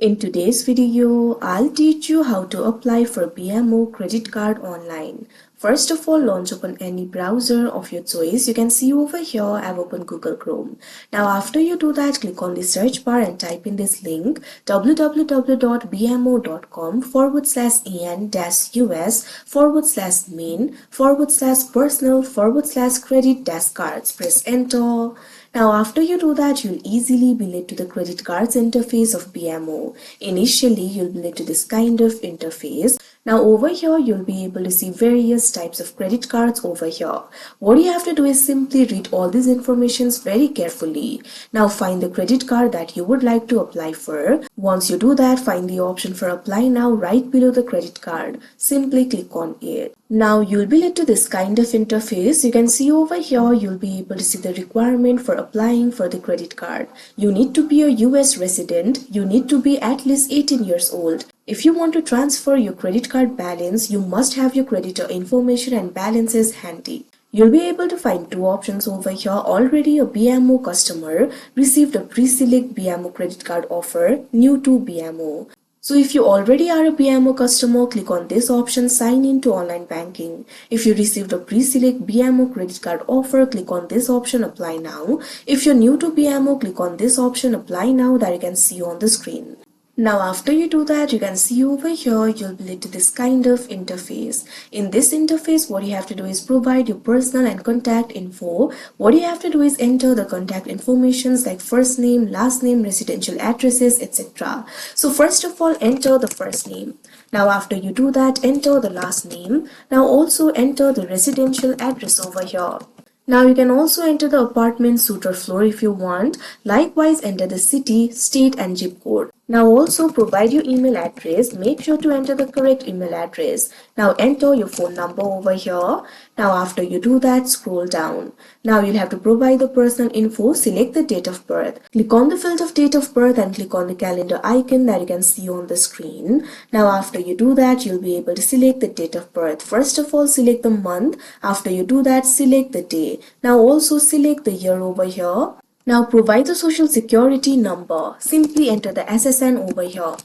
In today's video, I'll teach you how to apply for BMO credit card online. First of all, launch open any browser of your choice. You can see over here I've opened Google Chrome. Now after you do that, click on the search bar and type in this link www.bmo.com/en-us/main/personal/credit-cards. Press enter. Now after you do that, you'll easily be led to the credit cards interface of BMO. Initially, you'll be led to this kind of interface. Now over here, you'll be able to see various types of credit cards over here. What you have to do is simply read all these informations very carefully. Now find the credit card that you would like to apply for. Once you do that, find the option for apply now right below the credit card. Simply click on it. Now you'll be led to this kind of interface. You can see over here, you'll be able to see the requirement for applying for the credit card. You need to be a US resident. You need to be at least 18 years old. If you want to transfer your credit card balance, you must have your creditor information and balances handy. You'll be able to find two options over here. Already a BMO customer received a pre-select BMO credit card offer, new to BMO. So if you already are a BMO customer, click on this option, sign in to online banking. If you received a pre-select BMO credit card offer, click on this option, apply now. If you're new to BMO, click on this option, apply now, that you can see on the screen. Now after you do that, you can see over here, you'll be led to this kind of interface. In this interface, what you have to do is provide your personal and contact info. What you have to do is enter the contact informations like first name, last name, residential addresses, etc. So first of all, enter the first name. Now after you do that, enter the last name. Now also enter the residential address over here. Now you can also enter the apartment, suite or floor if you want. Likewise, enter the city, state and zip code. Now also provide your email address. Make sure to enter the correct email address. Now enter your phone number over here. Now after you do that, scroll down. Now you'll have to provide the personal info. Select the date of birth. Click on the field of date of birth and click on the calendar icon that you can see on the screen. Now after you do that, you'll be able to select the date of birth. First of all, select the month. After you do that, select the day. Now also select the year over here. Now provide the social security number. Simply enter the SSN over here.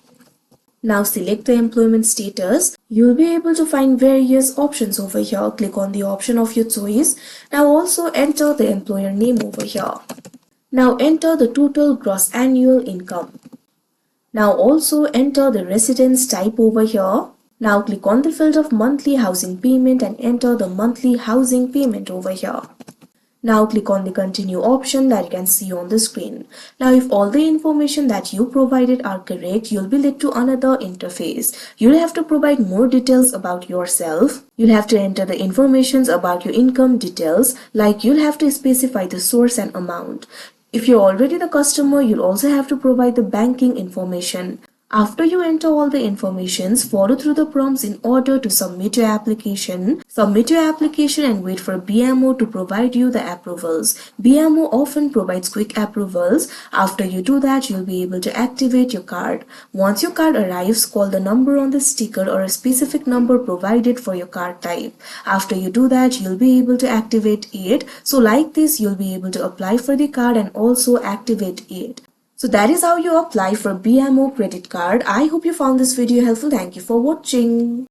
Now select the employment status. You'll be able to find various options over here. Click on the option of your choice. Now also enter the employer name over here. Now enter the total gross annual income. Now also enter the residence type over here. Now click on the field of monthly housing payment and enter the monthly housing payment over here. Now click on the continue option that you can see on the screen. Now if all the information that you provided are correct, you'll be led to another interface. You'll have to provide more details about yourself. You'll have to enter the information about your income details, like you'll have to specify the source and amount. If you're already the customer, you'll also have to provide the banking information. After you enter all the informations, follow through the prompts in order to submit your application. Submit your application and wait for BMO to provide you the approvals. BMO often provides quick approvals. After you do that, you'll be able to activate your card. Once your card arrives, call the number on the sticker or a specific number provided for your card type. After you do that, you'll be able to activate it. So like this, you'll be able to apply for the card and also activate it. So that is how you apply for BMO credit card. I hope you found this video helpful. Thank you for watching.